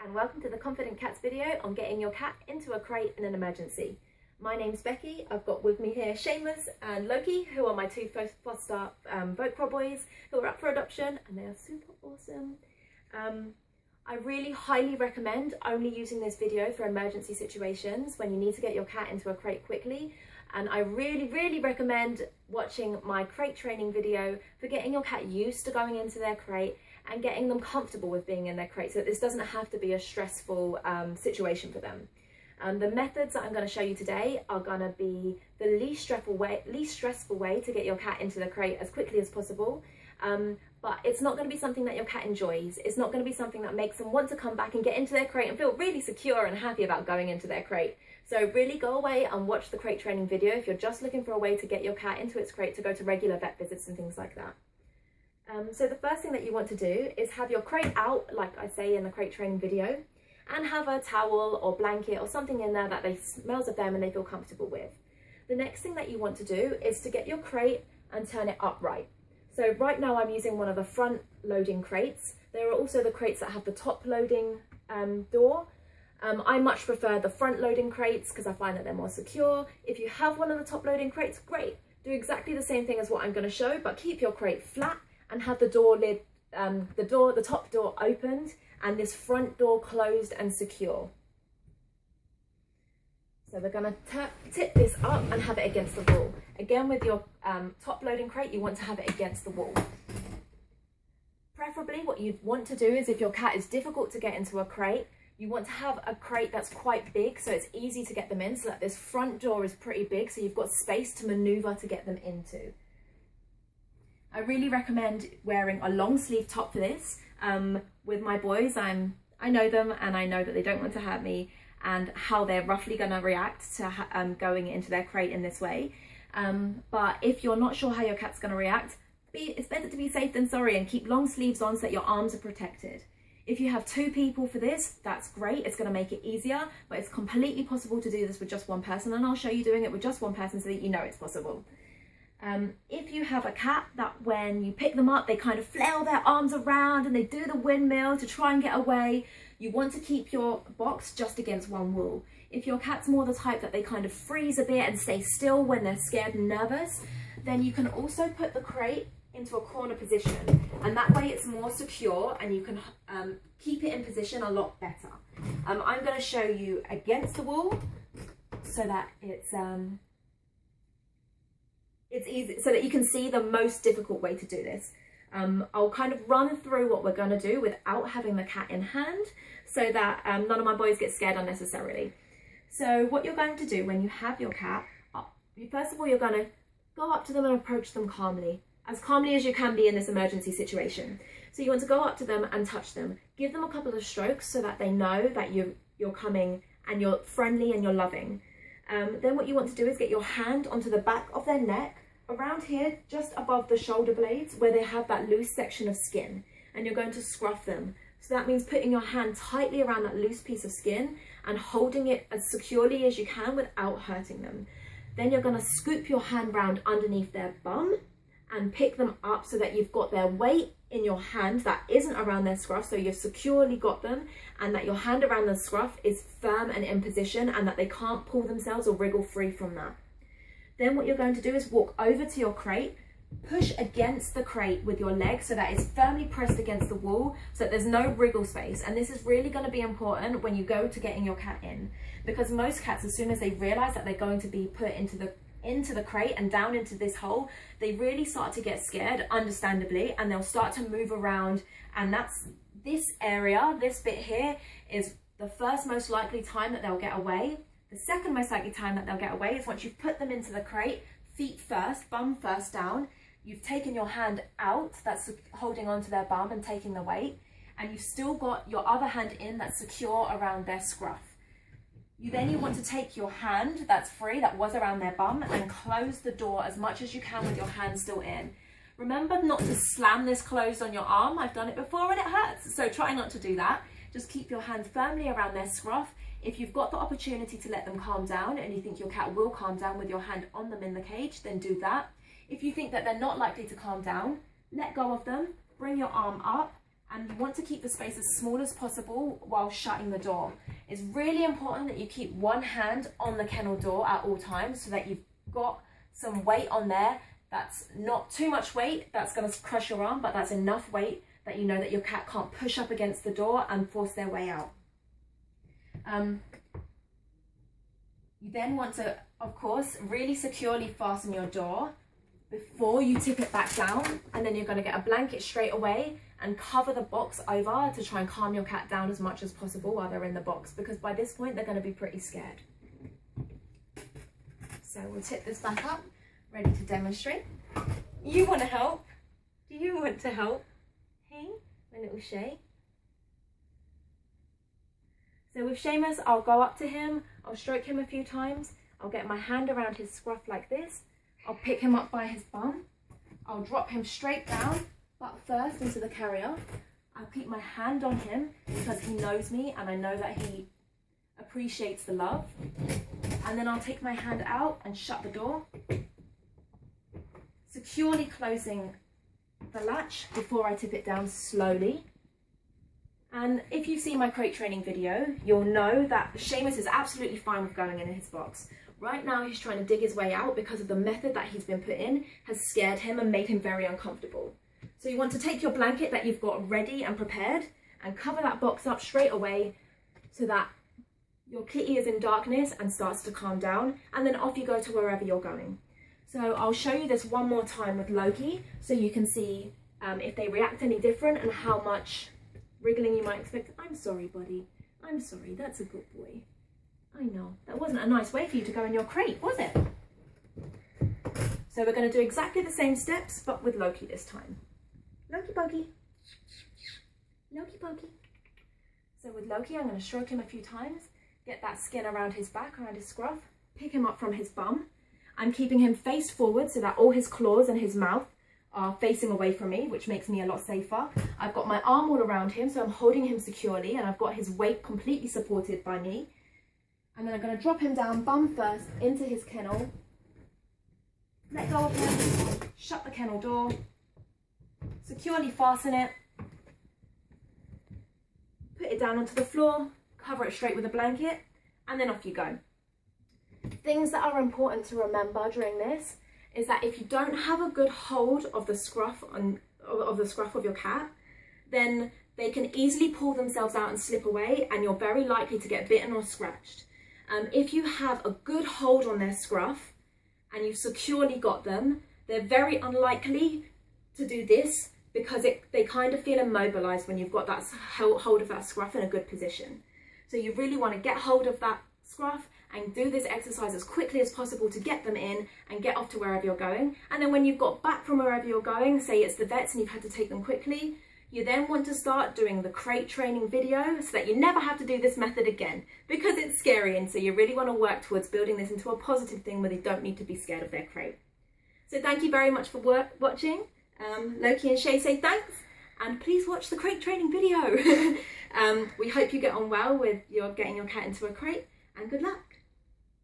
and welcome to the Confident Cats video on getting your cat into a crate in an emergency. My name's Becky. I've got with me here Seamus and Loki, who are my two foster Vokra boys who are up for adoption, and they are super awesome. I really highly recommend only using this video for emergency situations when you need to get your cat into a crate quickly. And I really recommend watching my crate training video for getting your cat used to going into their crate and getting them comfortable with being in their crate, so that this doesn't have to be a stressful situation for them. The methods that I'm going to show you today are going to be the least stressful way to get your cat into the crate as quickly as possible. But it's not going to be something that your cat enjoys. It's not going to be something that makes them want to come back and get into their crate and feel really secure and happy about going into their crate. So really go away and watch the crate training video if you're just looking for a way to get your cat into its crate to go to regular vet visits and things like that. So the first thing that you want to do is have your crate out, like I say in the crate training video, and have a towel or blanket or something in there that they smells of them and they feel comfortable with. The next thing that you want to do is to get your crate and turn it upright. So right now I'm using one of the front loading crates. There are also the crates that have the top loading door. I much prefer the front loading crates because I find that they're more secure. If you have one of the top loading crates, great. Do exactly the same thing as what I'm going to show, but keep your crate flat and have the door lid, the top door opened and this front door closed and secure. So we're going to tip this up and have it against the wall. Again, with your top loading crate, you want to have it against the wall. Preferably what you'd want to do is, if your cat is difficult to get into a crate, you want to have a crate that's quite big so it's easy to get them in, so that this front door is pretty big so you've got space to maneuver to get them into. I really recommend wearing a long sleeve top for this. With my boys, I know them and I know that they don't want to hurt me and how they're roughly going to react to going into their crate in this way. But if you're not sure how your cat's going to react, it's better to be safe than sorry and keep long sleeves on so that your arms are protected. If you have two people for this, that's great. It's going to make it easier, but it's completely possible to do this with just one person, and I'll show you doing it with just one person so that you know it's possible. If you have a cat that when you pick them up, they kind of flail their arms around and they do the windmill to try and get away, you want to keep your box just against one wall. If your cat's more the type that they kind of freeze a bit and stay still when they're scared and nervous, then you can also put the crate into a corner position, and that way it's more secure and you can keep it in position a lot better. I'm going to show you against the wall so that it's easy, so that you can see the most difficult way to do this. I'll kind of run through what we're going to do without having the cat in hand so that none of my boys get scared unnecessarily. So what you're going to do when you have your cat, first of all, you're going to go up to them and approach them calmly as you can be in this emergency situation. So you want to go up to them and touch them. Give them a couple of strokes so that they know that you're coming and you're friendly and you're loving. Then what you want to do is get your hand onto the back of their neck, around here, just above the shoulder blades where they have that loose section of skin, and you're going to scruff them. So that means putting your hand tightly around that loose piece of skin and holding it as securely as you can without hurting them. Then you're going to scoop your hand round underneath their bum and pick them up so that you've got their weight in your hand that isn't around their scruff, so you've securely got them, and that your hand around the scruff is firm and in position and that they can't pull themselves or wriggle free from that. Then what you're going to do is walk over to your crate, push against the crate with your leg so that it's firmly pressed against the wall so that there's no wriggle space. And this is really going to be important when you go to getting your cat in, because most cats, as soon as they realize that they're going to be put into the crate and down into this hole, they really start to get scared, understandably, and they'll start to move around. And that's this area, this bit here, is the first most likely time that they'll get away. The second most likely time that they'll get away is once you've put them into the crate, feet first, bum first down, you've taken your hand out, that's holding onto their bum and taking the weight, and you've still got your other hand in that's secure around their scruff. You want to take your hand that's free, that was around their bum, and close the door as much as you can with your hand still in. Remember not to slam this closed on your arm. I've done it before and it hurts, so try not to do that. Just keep your hand firmly around their scruff. If you've got the opportunity to let them calm down and you think your cat will calm down with your hand on them in the cage, then do that. If you think that they're not likely to calm down, let go of them, bring your arm up and you want to keep the space as small as possible while shutting the door. It's really important that you keep one hand on the kennel door at all times so that you've got some weight on there. That's not too much weight that's going to crush your arm, but that's enough weight that you know that your cat can't push up against the door and force their way out. You then want to, of course, really securely fasten your door before you tip it back down, and then you're going to get a blanket straight away and cover the box over to try and calm your cat down as much as possible while they're in the box, because by this point they're going to be pretty scared. So we'll tip this back up, ready to demonstrate. You want to help? Do you want to help? Hey, my little Shay. So with Seamus, I'll go up to him, I'll stroke him a few times, I'll get my hand around his scruff like this, I'll pick him up by his bum, I'll drop him straight down, butt first into the carrier. I'll keep my hand on him because he knows me and I know that he appreciates the love. And then I'll take my hand out and shut the door, securely closing the latch before I tip it down slowly. And if you've seen my crate training video, you'll know that Seamus is absolutely fine with going in his box. Right now he's trying to dig his way out because of the method that he's been put in has scared him and made him very uncomfortable. So you want to take your blanket that you've got ready and prepared and cover that box up straight away so that your kitty is in darkness and starts to calm down, and then off you go to wherever you're going. So I'll show you this one more time with Loki so you can see if they react any different and how much wriggling you might expect. I'm sorry, buddy. I'm sorry. That's a good boy. I know. That wasn't a nice way for you to go in your crate, was it? So we're going to do exactly the same steps, but with Loki this time. Loki buggy. Loki buggy. So with Loki, I'm going to stroke him a few times, get that skin around his back, around his scruff, pick him up from his bum. I'm keeping him face forward so that all his claws and his mouth are facing away from me, which makes me a lot safer. I've got my arm all around him, so I'm holding him securely, and I've got his weight completely supported by me. And then I'm going to drop him down bum first into his kennel, let go of him, shut the kennel door, securely fasten it, put it down onto the floor, cover it straight with a blanket, and then off you go. Things that are important to remember during this is that if you don't have a good hold of the scruff of your cat, then they can easily pull themselves out and slip away, and you're very likely to get bitten or scratched. If you have a good hold on their scruff and you've securely got them, they're very unlikely to do this because they kind of feel immobilized when you've got that hold of that scruff in a good position. So you really want to get hold of that scruff and do this exercise as quickly as possible to get them in and get off to wherever you're going. And then when you've got back from wherever you're going, say it's the vets and you've had to take them quickly, you then want to start doing the crate training video so that you never have to do this method again, because it's scary, and so you really want to work towards building this into a positive thing where they don't need to be scared of their crate. So thank you very much for watching. Loki and Shay say thanks, and please watch the crate training video. We hope you get on well with getting your cat into a crate, and good luck.